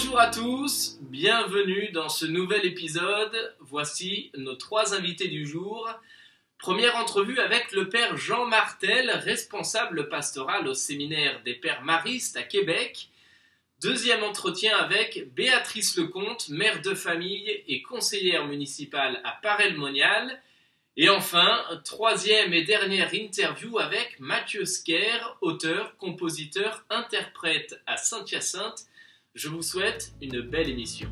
Bonjour à tous, bienvenue dans ce nouvel épisode. Voici nos 3 invités du jour. Première entrevue avec le père Jean Martel, responsable pastoral au séminaire des pères maristes à Québec. Deuxième entretien avec Béatrice Lecomte, mère de famille et conseillère municipale à Paray-le-Monial. Et enfin, troisième et dernière interview avec Mathieu Sker, auteur, compositeur, interprète à Saint-Hyacinthe. Je vous souhaite une belle émission.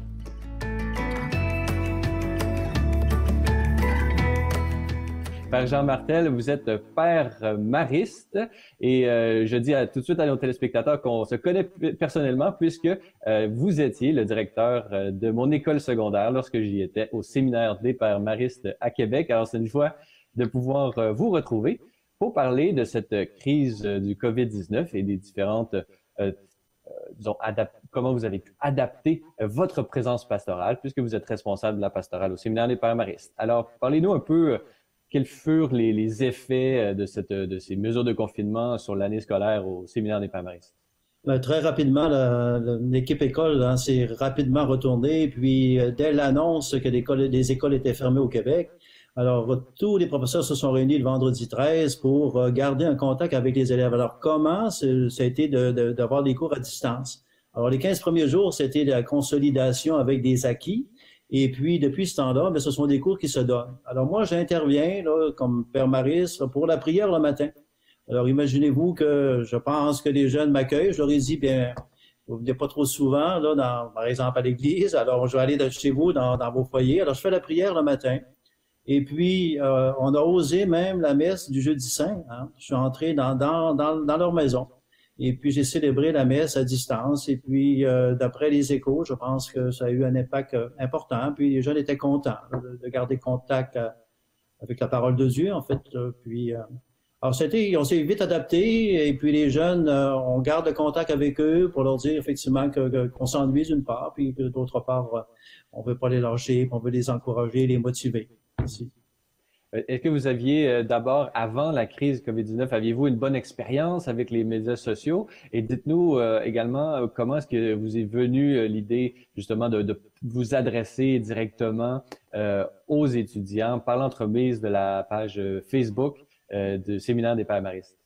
Père Jean Martel, vous êtes père mariste et je dis tout de suite à nos téléspectateurs qu'on se connaît personnellement puisque vous étiez le directeur de mon école secondaire lorsque j'y étais au séminaire des pères maristes à Québec. Alors c'est une joie de pouvoir vous retrouver pour parler de cette crise du COVID-19 et des différentes disons, comment vous avez pu adapter votre présence pastorale puisque vous êtes responsable de la pastorale au séminaire des pères maristes. Alors parlez-nous un peu quels furent les effets de ces mesures de confinement sur l'année scolaire au séminaire des pères maristes? Très rapidement, l'équipe école s'est rapidement retournée. Puis, dès l'annonce que les écoles étaient fermées au Québec, alors tous les professeurs se sont réunis le vendredi 13 pour garder un contact avec les élèves. Alors, comment ça a été d'avoir des cours à distance? Alors, les 15 premiers jours, c'était la consolidation avec des acquis. Et puis, depuis ce temps-là, ce sont des cours qui se donnent. Alors, moi, j'interviens comme père mariste pour la prière le matin. Alors, imaginez-vous que je pense que les jeunes m'accueillent. Je leur ai dit, bien, vous venez pas trop souvent, par exemple, à l'église. Alors, je vais aller chez vous, dans vos foyers. Alors, je fais la prière le matin. Et puis, on a osé même la messe du jeudi saint. Je suis entré dans leur maison. Et puis, j'ai célébré la messe à distance. Et puis, d'après les échos, je pense que ça a eu un impact important. Puis, les jeunes étaient contents de garder contact avec la parole de Dieu, en fait. Alors, on s'est vite adapté. Et puis, les jeunes, on garde le contact avec eux pour leur dire, effectivement, qu'on s'ennuie d'une part. Puis, que d'autre part, on veut pas les lâcher, on veut les encourager, les motiver. Merci. Est-ce que vous aviez d'abord, avant la crise COVID-19, aviez-vous une bonne expérience avec les médias sociaux? Et dites-nous également comment est-ce que vous est venue l'idée justement de vous adresser directement aux étudiants par l'entremise de la page Facebook du séminaire des pères maristes?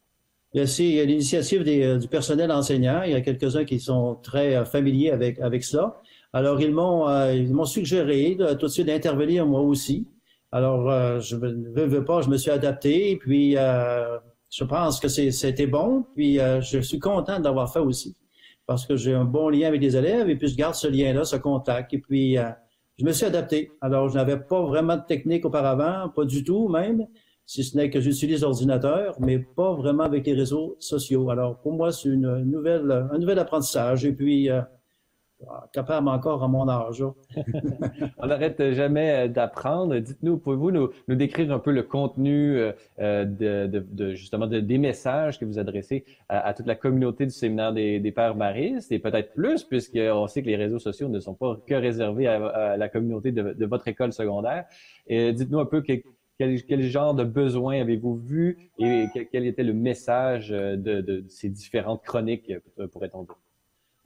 Il y a l'initiative du personnel enseignant. Il y a quelques-uns qui sont très familiers avec ça. Alors, ils m'ont suggéré tout de suite d'intervenir moi aussi. Alors, je veux pas, je me suis adapté, puis je pense que c'était bon, puis je suis content d'avoir fait aussi, parce que j'ai un bon lien avec les élèves, et puis je garde ce lien-là, ce contact, et puis je me suis adapté. Alors, je n'avais pas vraiment de technique auparavant, pas du tout même, si ce n'est que j'utilise l'ordinateur, mais pas vraiment avec les réseaux sociaux. Alors, pour moi, c'est un nouvel apprentissage, et puis capable encore à mon âge. On n'arrête jamais d'apprendre. Dites-nous, pouvez-vous nous décrire un peu le contenu justement des messages que vous adressez à toute la communauté du séminaire des pères maristes et peut-être plus, puisqu'on sait que les réseaux sociaux ne sont pas que réservés à la communauté de votre école secondaire. Et dites-nous un peu quel genre de besoins avez-vous vu et quel était le message de ces différentes chroniques, pourrait-on dire?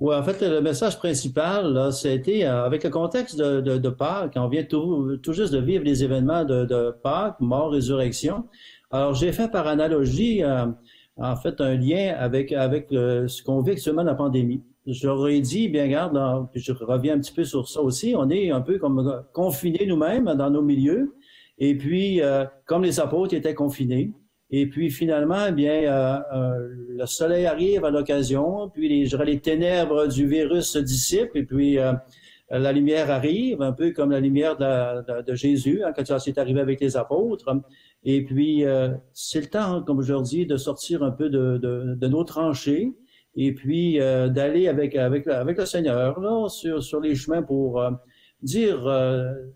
Oui, en fait, le message principal, là, c'était avec le contexte de Pâques. On vient tout juste de vivre les événements de Pâques, mort, résurrection. Alors, j'ai fait par analogie, en fait, un lien avec ce qu'on vit actuellement dans la pandémie. J'aurais dit, bien regarde, puis je reviens un petit peu sur ça aussi, on est un peu comme confinés nous-mêmes dans nos milieux. Et puis, comme les apôtres étaient confinés. Et puis finalement, eh bien, le soleil arrive à l'occasion, puis les ténèbres du virus se dissipent, et puis la lumière arrive, un peu comme la lumière de Jésus, quand ça s'est arrivé avec les apôtres. Et puis c'est le temps, comme je leur dis, de sortir un peu de nos tranchées, et puis d'aller avec le Seigneur là, sur les chemins pour dire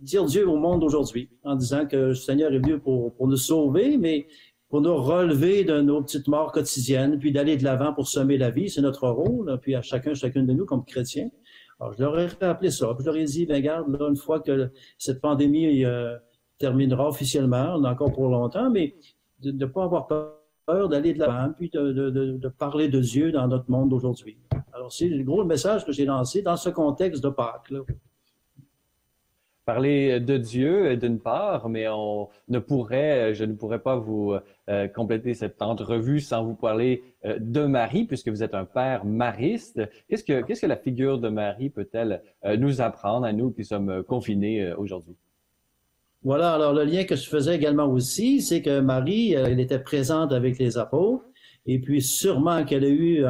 Dieu au monde aujourd'hui, en disant que le Seigneur est venu pour nous sauver, mais pour nous relever de nos petites morts quotidiennes, puis d'aller de l'avant pour semer la vie. C'est notre rôle, puis à chacune de nous comme chrétiens. Alors, je leur ai rappelé ça, puis je leur ai dit, ben regarde, là, une fois que cette pandémie terminera officiellement, on a encore pour longtemps, mais de ne pas avoir peur d'aller de l'avant, puis de parler de Dieu dans notre monde d'aujourd'hui. Alors, c'est le gros message que j'ai lancé dans ce contexte de Pâques, là. Parler de Dieu d'une part, mais je ne pourrais pas vous compléter cette entrevue sans vous parler de Marie, puisque vous êtes un père mariste. Qu'est-ce que la figure de Marie peut-elle nous apprendre à nous qui sommes confinés aujourd'hui? Voilà, alors le lien que je faisais également aussi, c'est que Marie, elle était présente avec les apôtres, et puis sûrement qu'elle a eu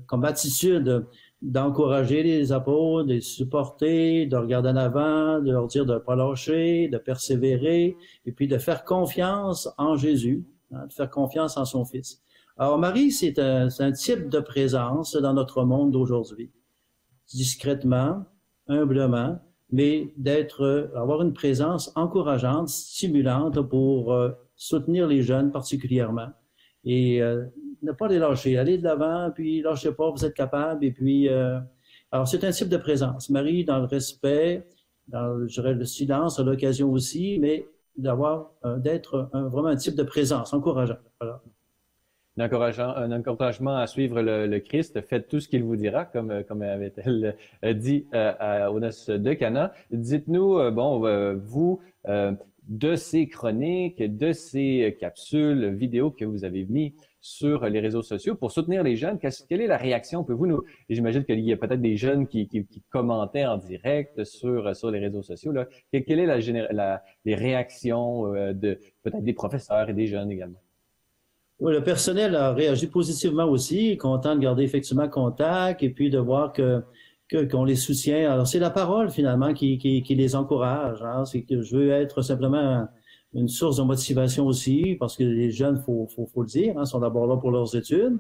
comme attitude d'encourager les apôtres, de les supporter, de regarder en avant, de leur dire de ne pas lâcher, de persévérer, et puis de faire confiance en Jésus, de faire confiance en son Fils. Alors Marie, c'est un type de présence dans notre monde d'aujourd'hui, discrètement, humblement, mais avoir une présence encourageante, stimulante pour soutenir les jeunes particulièrement. Et ne pas les lâcher, aller de l'avant, puis lâchez pas, vous êtes capable. Et puis, alors c'est un type de présence. Marie, dans le respect, dans, je dirais, le silence à l'occasion aussi, mais d'être vraiment un type de présence encourageant. Voilà. Un encouragement à suivre le Christ. Faites tout ce qu'il vous dira, comme avait-elle dit aux noces de Cana. Dites-nous, vous, de ces chroniques, de ces capsules vidéo que vous avez mis sur les réseaux sociaux pour soutenir les jeunes, quelle est la réaction? J'imagine qu'il y a peut-être des jeunes qui commentaient en direct sur les réseaux sociaux, là. Quelle est les réactions peut-être des professeurs et des jeunes également? Oui, le personnel a réagi positivement aussi, content de garder effectivement contact et puis de voir qu'on les soutient. Alors, c'est la parole finalement qui les encourage, hein. C'est que je veux être simplement une source de motivation aussi, parce que les jeunes, faut le dire, hein, sont d'abord là pour leurs études.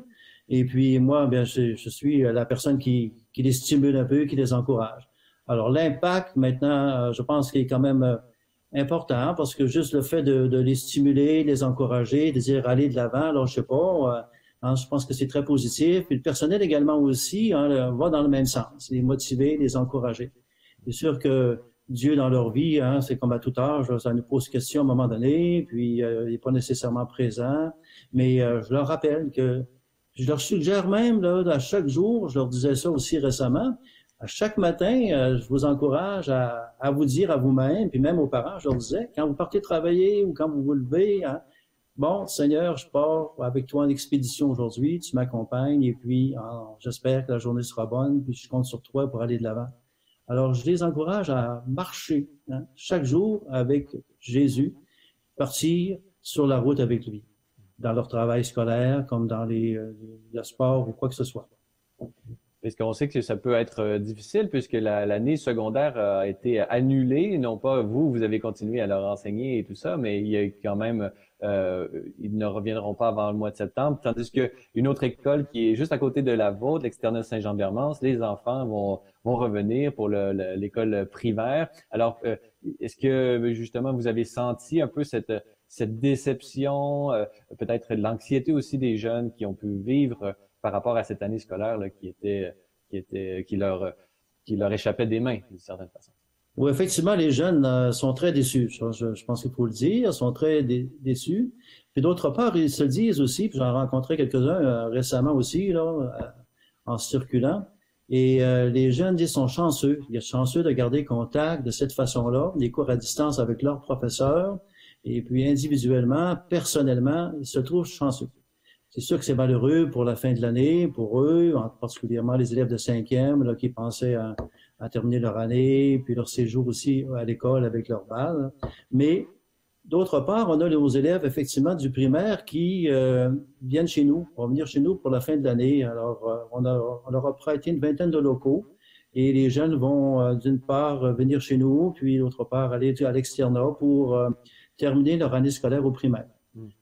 Et puis moi, bien, je suis la personne qui les stimule un peu, qui les encourage. Alors, l'impact maintenant, je pense qu'il est quand même important, parce que juste le fait de les stimuler, les encourager, de dire aller de l'avant, alors je sais pas, je pense que c'est très positif. Puis le personnel également aussi va dans le même sens, les motiver, les encourager. C'est sûr que Dieu dans leur vie, c'est comme à tout âge, ça nous pose question à un moment donné, puis il n'est pas nécessairement présent, mais je leur rappelle que je leur suggère même là, à chaque jour, je leur disais ça aussi récemment, à chaque matin, je vous encourage à vous dire à vous-même, puis même aux parents, je leur disais, quand vous partez travailler ou quand vous vous levez, bon, Seigneur, je pars avec toi en expédition aujourd'hui, tu m'accompagnes, et puis j'espère que la journée sera bonne, puis je compte sur toi pour aller de l'avant. Alors, je les encourage à marcher chaque jour avec Jésus, partir sur la route avec lui, dans leur travail scolaire, comme dans le sport ou quoi que ce soit. Parce qu'on sait que ça peut être difficile puisque l'année secondaire a été annulée. Non pas vous avez continué à leur enseigner et tout ça, mais il y a quand même, ils ne reviendront pas avant le mois de septembre. Tandis qu'une autre école qui est juste à côté de la vôtre, l'externat Saint-Jean-Bermance, les enfants vont revenir pour l'école primaire. Alors, est-ce que justement vous avez senti un peu cette déception, peut-être de l'anxiété aussi des jeunes qui ont pu vivre par rapport à cette année scolaire là, qui leur échappait des mains d'une certaine façon? Oui, effectivement, les jeunes sont très déçus. Je pense qu'il faut le dire, sont très déçus. Puis d'autre part, ils se disent aussi, puis j'en ai rencontré quelques-uns récemment aussi, là, en circulant, et les jeunes disent sont chanceux. Ils sont chanceux de garder contact de cette façon-là, des cours à distance avec leurs professeurs, et puis individuellement, personnellement, ils se trouvent chanceux. C'est sûr que c'est malheureux pour la fin de l'année, pour eux, particulièrement les élèves de 5e là, qui pensaient à terminer leur année, puis leur séjour aussi à l'école avec leur balle. Mais d'autre part, on a nos élèves effectivement du primaire qui viennent chez nous, vont venir chez nous pour la fin de l'année. Alors, on leur a prêté une vingtaine de locaux et les jeunes vont d'une part venir chez nous, puis d'autre part aller à l'externat pour terminer leur année scolaire au primaire.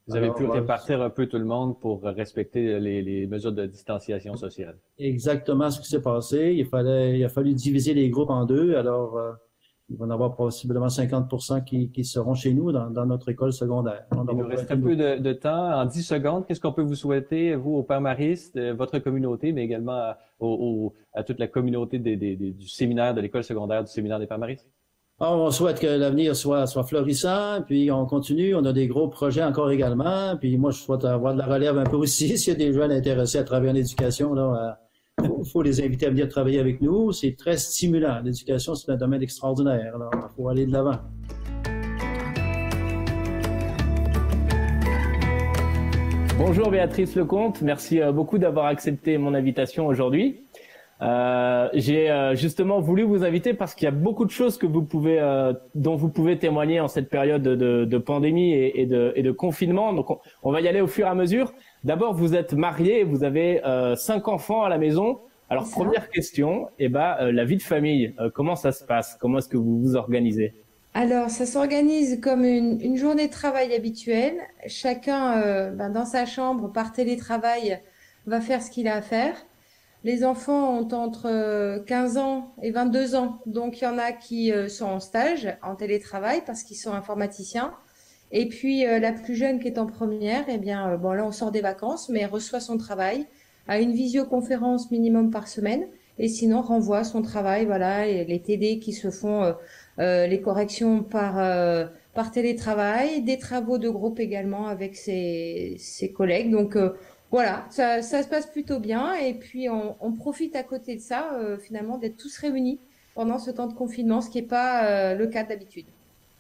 Vous avez pu répartir un peu tout le monde pour respecter les mesures de distanciation sociale. Exactement ce qui s'est passé. Il a fallu diviser les groupes en deux. Alors, il va y en avoir possiblement 50% qui seront chez nous dans notre école secondaire. Il nous reste un peu de temps. En 10 secondes, qu'est-ce qu'on peut vous souhaiter, vous, aux pères maristes, votre communauté, mais également à toute la communauté du séminaire de l'école secondaire du séminaire des pères maristes? On souhaite que l'avenir soit florissant, puis on continue. On a des gros projets encore également. Puis moi, je souhaite avoir de la relève un peu aussi. S'il y a des jeunes intéressés à travailler en éducation, là, faut les inviter à venir travailler avec nous. C'est très stimulant. L'éducation, c'est un domaine extraordinaire. Alors, il faut aller de l'avant. Bonjour Béatrice Lecomte, merci beaucoup d'avoir accepté mon invitation aujourd'hui. J'ai justement voulu vous inviter parce qu'il y a beaucoup de choses que dont vous pouvez témoigner en cette période de pandémie et de confinement. Donc on va y aller au fur et à mesure. D'abord, vous êtes marié, vous avez 5 enfants à la maison. Alors première question, la vie de famille, comment ça se passe? Comment est-ce que vous vous organisez? Alors, ça s'organise comme une journée de travail habituelle. Chacun, dans sa chambre, par télétravail, va faire ce qu'il a à faire. Les enfants ont entre 15 ans et 22 ans. Donc, il y en a qui sont en stage, en télétravail, parce qu'ils sont informaticiens. Et puis, la plus jeune qui est en première, là, on sort des vacances, mais elle reçoit son travail à une visioconférence minimum par semaine. Et sinon, renvoie son travail, voilà, et les TD qui se font... les corrections par télétravail, des travaux de groupe également avec ses collègues. Donc voilà, ça se passe plutôt bien. Et puis on profite à côté de ça, finalement, d'être tous réunis pendant ce temps de confinement, ce qui n'est pas le cas d'habitude.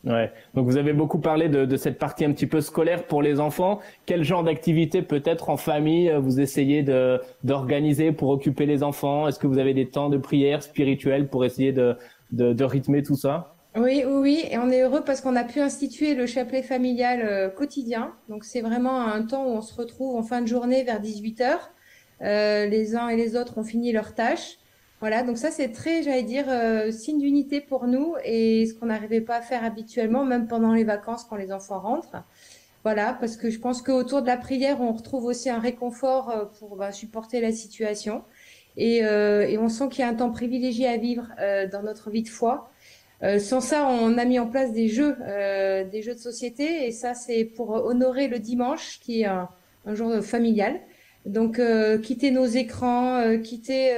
Ouais. Donc vous avez beaucoup parlé de cette partie un petit peu scolaire pour les enfants. Quel genre d'activité peut-être en famille vous essayez d'organiser pour occuper les enfants? Est-ce que vous avez des temps de prière spirituelle pour essayer de rythmer tout ça? Oui, et on est heureux parce qu'on a pu instituer le chapelet familial quotidien. Donc c'est vraiment un temps où on se retrouve en fin de journée vers 18h. Les uns et les autres ont fini leurs tâches. Voilà, donc ça c'est très, j'allais dire, signe d'unité pour nous et ce qu'on n'arrivait pas à faire habituellement, même pendant les vacances quand les enfants rentrent. Voilà, parce que je pense qu'autour de la prière, on retrouve aussi un réconfort pour supporter la situation. Et on sent qu'il y a un temps privilégié à vivre dans notre vie de foi. Sans ça, on a mis en place des jeux de société, et ça, c'est pour honorer le dimanche, qui est un jour familial. Donc, quitter nos écrans, quitter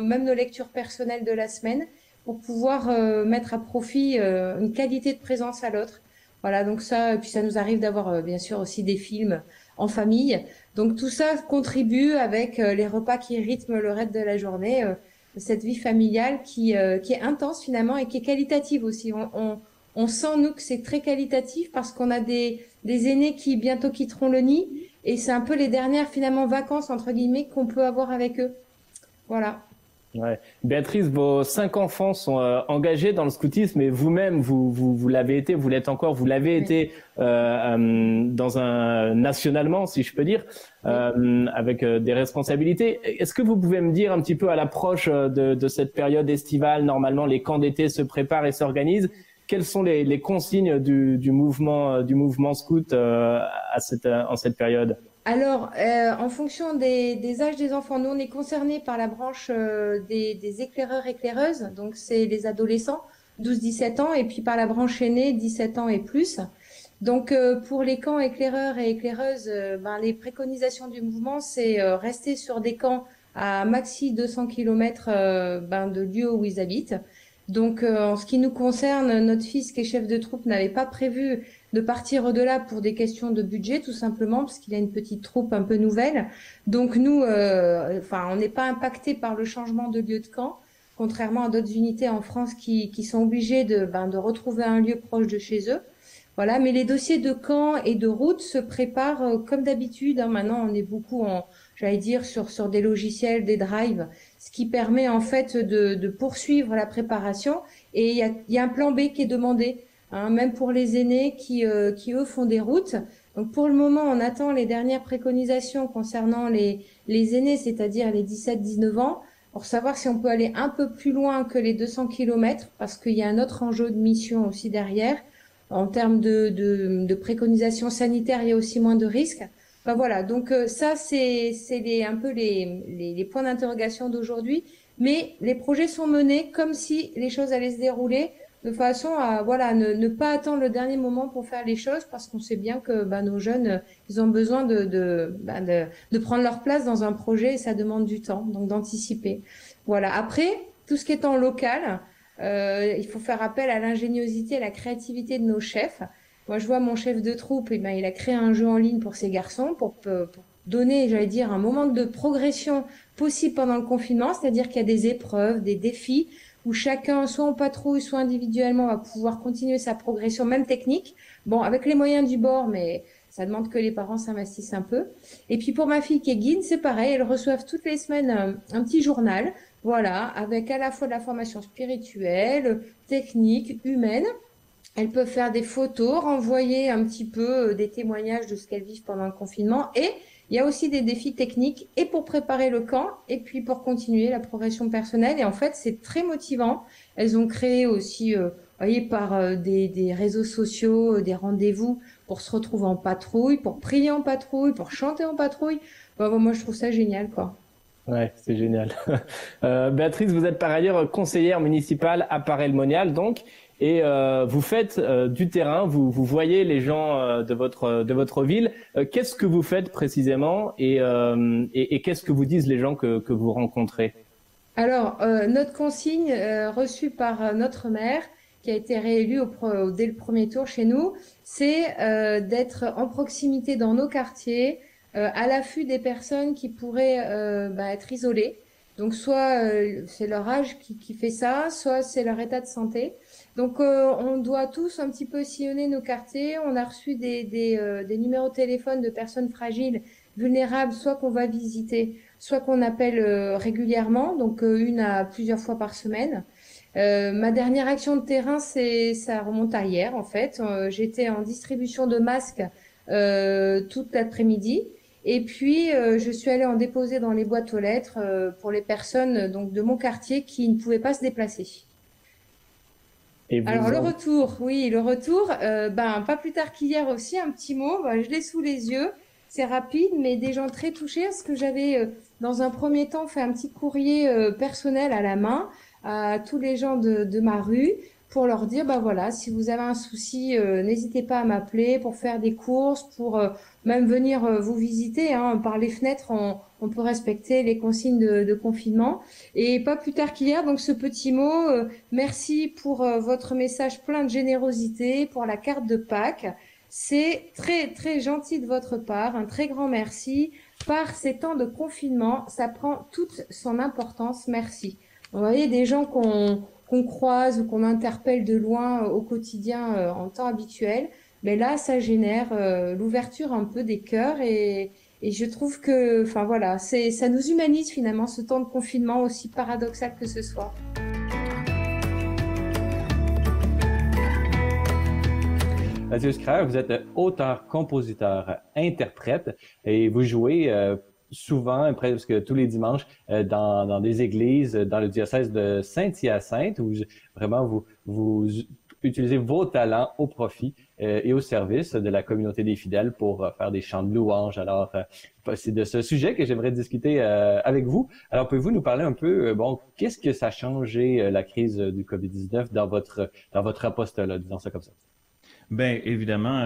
même nos lectures personnelles de la semaine, pour pouvoir mettre à profit une qualité de présence à l'autre. Voilà, donc ça, puis ça nous arrive d'avoir bien sûr aussi des films en famille. Donc tout ça contribue avec les repas qui rythment le reste de la journée, cette vie familiale qui est intense finalement et qui est qualitative aussi. On sent nous que c'est très qualitatif parce qu'on a des aînés qui bientôt quitteront le nid et c'est un peu les dernières finalement vacances entre guillemets qu'on peut avoir avec eux. Voilà. Ouais. Béatrice, vos 5 enfants sont engagés dans le scoutisme et vous-même, vous l'avez été, vous l'êtes encore, vous l'avez été dans nationalement, si je peux dire, avec des responsabilités. Est-ce que vous pouvez me dire un petit peu à l'approche de cette période estivale, normalement les camps d'été se préparent et s'organisent, quelles sont les consignes du mouvement scout en cette période? Alors, en fonction des âges des enfants, nous on est concernés par la branche des éclaireurs-éclaireuses, donc c'est les adolescents, 12-17 ans, et puis par la branche aînée, 17 ans et plus. Donc pour les camps éclaireurs et éclaireuses, les préconisations du mouvement, c'est rester sur des camps à maxi 200 km de lieu où ils habitent. Donc en ce qui nous concerne, notre fils qui est chef de troupe n'avait pas prévu de partir au-delà pour des questions de budget, tout simplement, parce qu'il a une petite troupe un peu nouvelle. Donc nous, on n'est pas impacté par le changement de lieu de camp, contrairement à d'autres unités en France qui sont obligées de retrouver un lieu proche de chez eux. Voilà, mais les dossiers de camp et de route se préparent comme d'habitude. Maintenant, on est beaucoup sur des logiciels, des drives, ce qui permet en fait de poursuivre la préparation. Et il y a un plan B qui est demandé. Même pour les aînés qui eux font des routes. Donc pour le moment, on attend les dernières préconisations concernant les aînés, c'est-à-dire les 17-19 ans, pour savoir si on peut aller un peu plus loin que les 200 km, parce qu'il y a un autre enjeu de mission aussi derrière. En termes de préconisations sanitaires, il y a aussi moins de risques. Voilà, donc ça, c'est un peu les points d'interrogation d'aujourd'hui. Mais les projets sont menés comme si les choses allaient se dérouler, de façon à ne pas attendre le dernier moment pour faire les choses, parce qu'on sait bien que nos jeunes ils ont besoin de prendre leur place dans un projet et ça demande du temps, donc d'anticiper. Voilà. Après, tout ce qui est en local, Il faut faire appel à l'ingéniosité et à la créativité de nos chefs. Moi, je vois mon chef de troupe, eh ben, il a créé un jeu en ligne pour ses garçons pour donner, j'allais dire, un moment de progression possible pendant le confinement, c'est-à-dire qu'il y a des épreuves, des défis où chacun, soit en patrouille, soit individuellement, va pouvoir continuer sa progression, même technique. Bon, avec les moyens du bord, mais ça demande que les parents s'investissent un peu. Et puis pour ma fille qui est guide, c'est pareil, elles reçoivent toutes les semaines un petit journal, voilà, avec à la fois de la formation spirituelle, technique, humaine. Elles peuvent faire des photos, renvoyer un petit peu des témoignages de ce qu'elles vivent pendant le confinement. Et il y a aussi des défis techniques et pour préparer le camp et puis pour continuer la progression personnelle. Et en fait, c'est très motivant. Elles ont créé aussi, voyez, par des réseaux sociaux, des rendez-vous pour se retrouver en patrouille, pour prier en patrouille, pour chanter en patrouille. Bon, moi, je trouve ça génial, quoi. Ouais, c'est génial. Béatrice, vous êtes par ailleurs conseillère municipale à Paray-le-Monial, donc. Et vous faites du terrain, vous voyez les gens de votre ville. Qu'est-ce que vous faites précisément et qu'est-ce que vous disent les gens que vous rencontrez? Alors, notre consigne reçue par notre maire, qui a été réélu dès le premier tour chez nous, c'est d'être en proximité dans nos quartiers, à l'affût des personnes qui pourraient être isolées. Donc, soit c'est leur âge qui fait ça, soit c'est leur état de santé. Donc, on doit tous un petit peu sillonner nos quartiers. On a reçu des numéros de téléphone de personnes fragiles, vulnérables, soit qu'on va visiter, soit qu'on appelle régulièrement, donc une à plusieurs fois par semaine. Ma dernière action de terrain, ça remonte à hier en fait. J'étais en distribution de masques toute l'après-midi. Et puis, je suis allée en déposer dans les boîtes aux lettres pour les personnes donc de mon quartier qui ne pouvaient pas se déplacer. Alors le retour, oui, le retour, pas plus tard qu'hier aussi, un petit mot, je l'ai sous les yeux, c'est rapide, mais des gens très touchés parce que j'avais dans un premier temps fait un petit courrier personnel à la main à tous les gens de ma rue pour leur dire, voilà, si vous avez un souci, n'hésitez pas à m'appeler pour faire des courses, pour même venir vous visiter, hein, par les fenêtres, on peut respecter les consignes de confinement. Et pas plus tard qu'hier, donc ce petit mot, merci pour votre message plein de générosité, pour la carte de Pâques. C'est très, très gentil de votre part, un très grand merci. Par ces temps de confinement, ça prend toute son importance, merci. Vous voyez, des gens qu'on croise ou qu'on interpelle de loin au quotidien en temps habituel, mais là, ça génère l'ouverture un peu des cœurs et je trouve que, voilà, ça nous humanise finalement ce temps de confinement, aussi paradoxal que ce soit. Mathieu Scrère, vous êtes auteur, compositeur, interprète et vous jouez souvent, presque tous les dimanches, dans des églises, dans le diocèse de Saint-Hyacinthe, où vraiment vous utilisez vos talents au profit et au service de la communauté des fidèles pour faire des chants de louanges. Alors, c'est de ce sujet que j'aimerais discuter avec vous. Alors, pouvez-vous nous parler un peu, qu'est-ce que ça a changé, la crise du COVID-19 dans votre apostolat, disons ça comme ça? Bien, évidemment,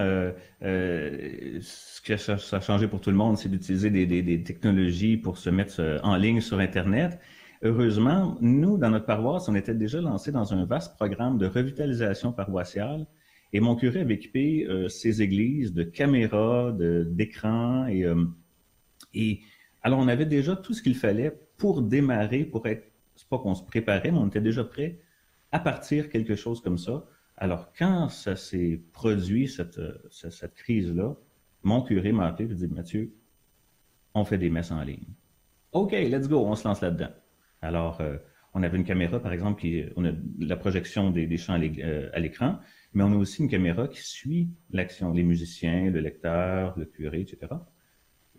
ce que ça a changé pour tout le monde, c'est d'utiliser des technologies pour se mettre en ligne sur Internet. Heureusement, nous, dans notre paroisse, on était déjà lancés dans un vaste programme de revitalisation paroissiale et mon curé avait équipé ses églises de caméras, d'écrans et alors on avait déjà tout ce qu'il fallait pour démarrer, pour être, c'est pas qu'on se préparait, mais on était déjà prêt à partir quelque chose comme ça. Alors, quand ça s'est produit, cette crise-là, mon curé m'a appelé et m'a dit, Mathieu, on fait des messes en ligne. OK, let's go, on se lance là-dedans. Alors, on avait une caméra, par exemple, on a la projection des chants à l'écran, mais on a aussi une caméra qui suit l'action, les musiciens, le lecteur, le curé, etc.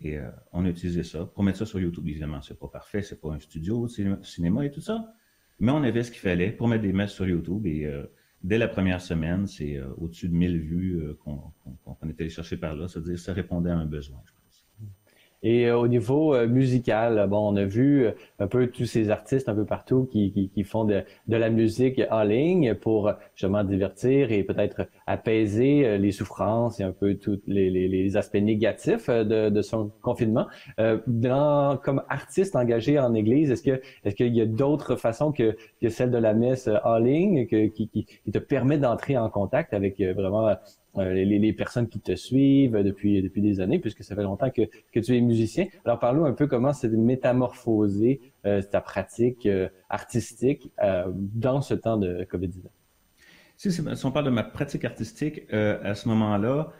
Et on a utilisé ça pour mettre ça sur YouTube. Évidemment, c'est pas parfait, c'est pas un studio de cinéma et tout ça, mais on avait ce qu'il fallait pour mettre des messes sur YouTube et dès la première semaine, c'est au-dessus de 1000 vues qu'on est allé chercher par là. C'est-à-dire ça répondait à un besoin, je pense. Et au niveau musical, bon, on a vu un peu tous ces artistes un peu partout qui font de la musique en ligne pour justement divertir et peut-être apaiser les souffrances et un peu tous les aspects négatifs de son confinement. Comme artiste engagé en Église, est-ce qu'il y a d'autres façons que celle de la messe en ligne qui te permet d'entrer en contact avec vraiment les personnes qui te suivent depuis des années, puisque ça fait longtemps que tu es musicien. Alors, parle-nous un peu comment c'est métamorphosé ta pratique artistique dans ce temps de COVID-19. Si on parle de ma pratique artistique, à ce moment-là,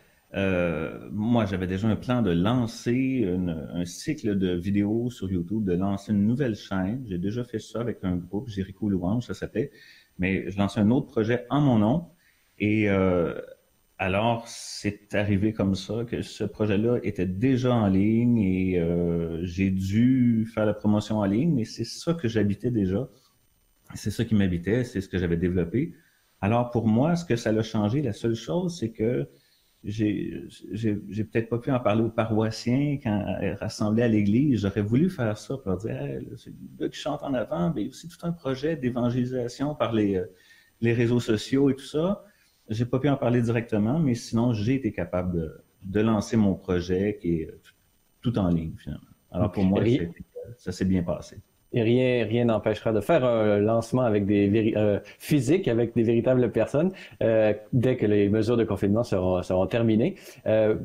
moi, j'avais déjà un plan de lancer un cycle de vidéos sur YouTube, de lancer une nouvelle chaîne. J'ai déjà fait ça avec un groupe, Jéricho Louange, ça s'appelait. Mais je lançais un autre projet en mon nom. Et alors, c'est arrivé comme ça que ce projet-là était déjà en ligne et j'ai dû faire la promotion en ligne, mais c'est ça que j'habitais déjà. C'est ça qui m'habitait, c'est ce que j'avais développé. Alors, pour moi, ce que ça a changé, la seule chose, c'est que j'ai peut-être pas pu en parler aux paroissiens quand rassemblés à l'église. J'aurais voulu faire ça pour dire, hey, c'est le gars qui chante en avant, mais il y a aussi tout un projet d'évangélisation par les réseaux sociaux et tout ça. J'ai pas pu en parler directement, mais sinon, j'ai été capable de lancer mon projet qui est tout en ligne, finalement. Alors, pour moi, ça s'est bien passé. Et rien n'empêchera de faire un lancement avec physique, avec des véritables personnes, dès que les mesures de confinement seront terminées.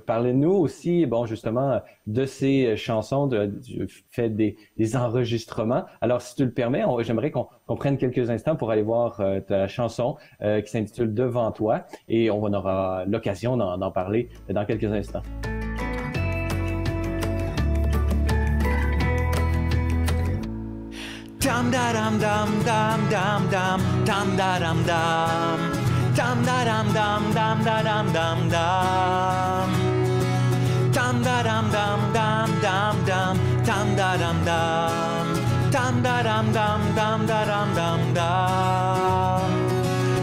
Parlez-nous aussi, bon, justement, de ces chansons, du fait des enregistrements. Alors, si tu le permets, j'aimerais qu'on prenne quelques instants pour aller voir ta chanson qui s'intitule « Devant toi » et on aura l'occasion d'en parler dans quelques instants. Dam da dam dam dam dam dam dam da dam dam dam da dam dam dam da dam dam dam dam da dam dam dam dam dam dam da dam dam dam da dam dam dam da dam dam dam.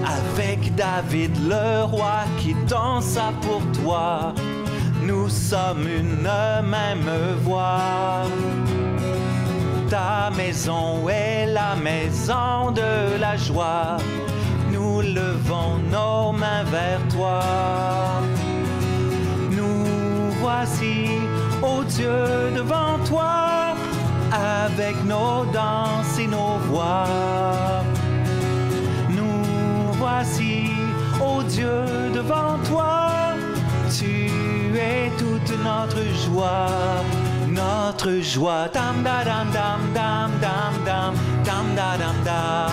Avec David le roi qui dansa pour toi, nous sommes une même voix. Ta maison est la maison de la joie. Nous levons nos mains vers toi. Nous voici, ô Dieu, devant toi, avec nos danses et nos voix. Nous voici, ô Dieu, devant toi. Tu es toute notre joie. Notre joie, dam da dam dam dam dam dam dam da dam dam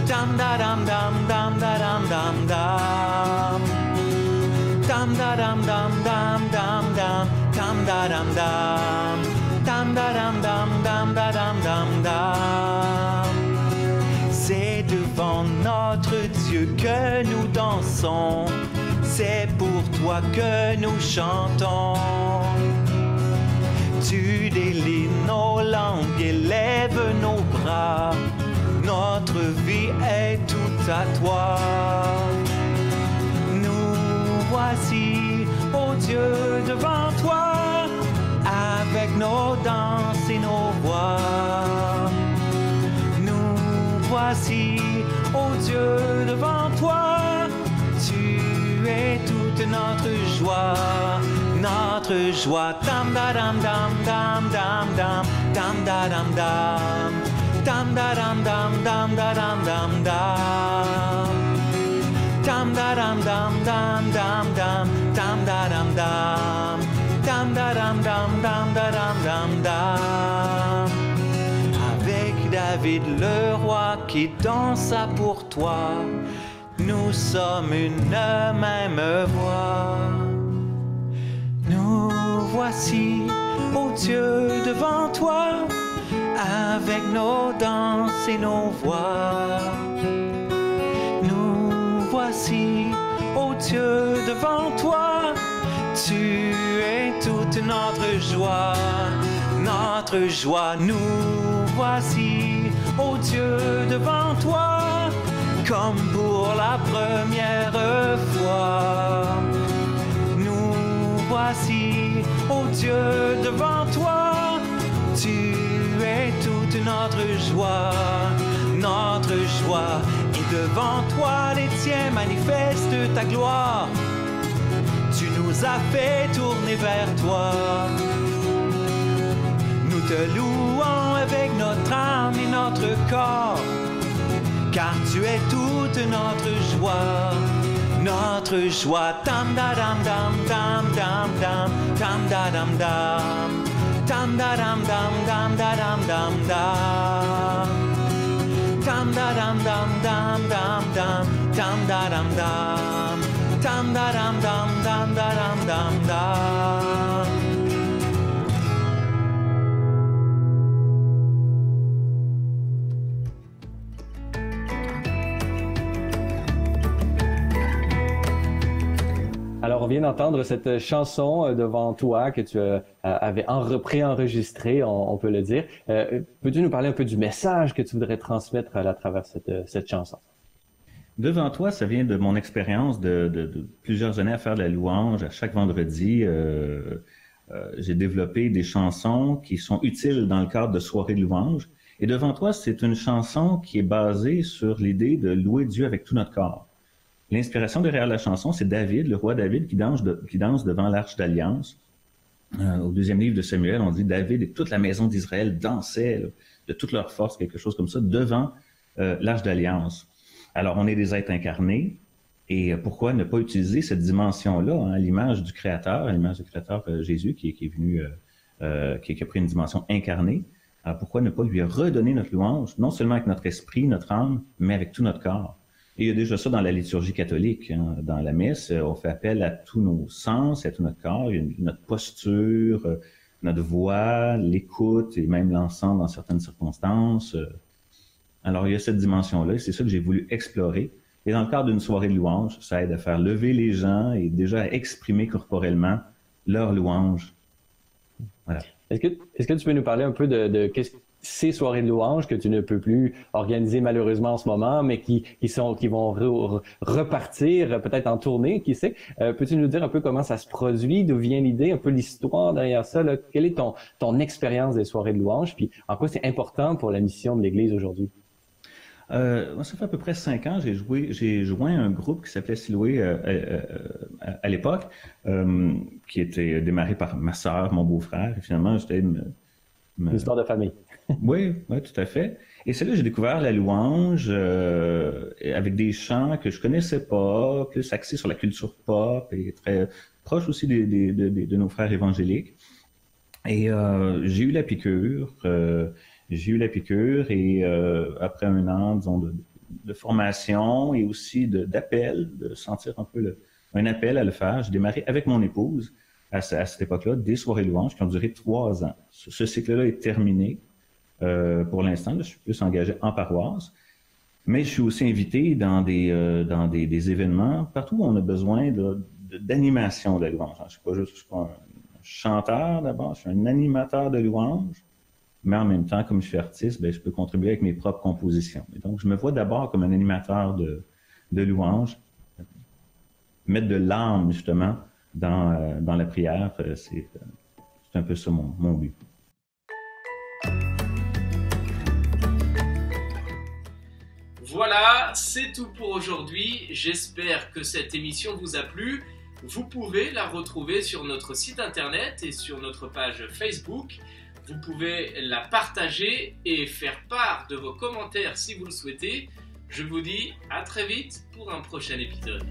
dam da dam dam dam da dam dam dam dam da dam dam dam dam dam dam da dam dam dam da dam dam dam da dam dam dam. C'est devant notre Dieu que nous dansons, c'est pour toi que nous chantons. Tu délies nos langues, élèves nos bras. Notre vie est toute à toi. Nous voici, ô Dieu, devant toi, avec nos danses et nos voix. Nous voici, ô Dieu, devant toi. Tu es toute notre joie. Notre joie, dam da dam dam dam dam dam dam da dam dam dam da dam dam dam da dam dam dam dam da dam dam dam dam dam dam da dam dam dam da dam dam dam da dam dam dam. Avec David le roi qui dansa pour toi, nous sommes une même voix. Nous voici, ô Dieu, devant toi, avec nos danses et nos voix. Nous voici, ô Dieu, devant toi, tu es toute notre joie. Notre joie, nous voici, ô Dieu, devant toi, comme pour la première fois. voici, ô Dieu, devant toi. Tu es toute notre joie, et devant toi les tiens manifestent ta gloire. Tu nous as fait tourner vers toi. Nous te louons avec notre âme et notre corps, car tu es toute notre joie. Notre joie, tam da dam dam dam dam dam tam da dam dam tam da dam dam dam da dam dam dam tam da dam dam dam dam dam tam da dam dam tam da dam dam dam da dam dam dam. Alors, on vient d'entendre cette chanson devant toi que tu avais préenregistrée, on peut le dire. Peux-tu nous parler un peu du message que tu voudrais transmettre à travers cette chanson? Devant toi, ça vient de mon expérience de plusieurs années à faire de la louange. À chaque vendredi, j'ai développé des chansons qui sont utiles dans le cadre de soirées de louange. Et devant toi, c'est une chanson qui est basée sur l'idée de louer Dieu avec tout notre corps. L'inspiration derrière la chanson, c'est David, le roi David, qui danse devant l'Arche d'Alliance. Au deuxième livre de Samuel, on dit David et toute la maison d'Israël dansaient là, de toute leur force, quelque chose comme ça, devant l'Arche d'Alliance. Alors, on est des êtres incarnés, et pourquoi ne pas utiliser cette dimension-là, hein, à l'image du Créateur Jésus, qui est venu, qui a pris une dimension incarnée. Alors, pourquoi ne pas lui redonner notre louange, non seulement avec notre esprit, notre âme, mais avec tout notre corps? Et il y a déjà ça dans la liturgie catholique. Hein. Dans la messe, on fait appel à tous nos sens, à tout notre corps, notre posture, notre voix, l'écoute et même l'ensemble dans certaines circonstances. Alors, il y a cette dimension-là et c'est ça que j'ai voulu explorer. Et dans le cadre d'une soirée de louange, ça aide à faire lever les gens et déjà à exprimer corporellement leur louange. Voilà. Est-ce que tu peux nous parler un peu de ces soirées de louange que tu ne peux plus organiser malheureusement en ce moment, mais qui vont repartir peut-être en tournée, qui sait? Peux-tu nous dire un peu comment ça se produit, d'où vient l'idée, un peu l'histoire derrière ça? Là? Quelle est ton expérience des soirées de louange, puis en quoi c'est important pour la mission de l'Église aujourd'hui? Ça fait à peu près 5 ans, j'ai joint un groupe qui s'appelait Siloué à l'époque, qui était démarré par ma sœur, mon beau-frère, et finalement, j'étais une histoire de famille. Oui, tout à fait. Et c'est là que j'ai découvert la louange avec des chants que je connaissais pas, plus axés sur la culture pop et très proche aussi de nos frères évangéliques. Et j'ai eu la piqûre. Et après un an, disons, de formation et aussi d'appel, de sentir un peu un appel à le faire, j'ai démarré avec mon épouse à cette époque-là des soirées louanges qui ont duré 3 ans. Ce cycle-là est terminé pour l'instant. Je suis plus engagé en paroisse, mais je suis aussi invité dans des événements partout où on a besoin d'animation de la louange. Je ne suis pas un chanteur d'abord, je suis un animateur de louange. Mais en même temps, comme je suis artiste, je peux contribuer avec mes propres compositions. Et donc, je me vois d'abord comme un animateur de louange, mettre de l'âme, justement, dans la prière. C'est un peu ça mon but. Voilà, c'est tout pour aujourd'hui. J'espère que cette émission vous a plu. Vous pouvez la retrouver sur notre site internet et sur notre page Facebook. Vous pouvez la partager et faire part de vos commentaires si vous le souhaitez. Je vous dis à très vite pour un prochain épisode.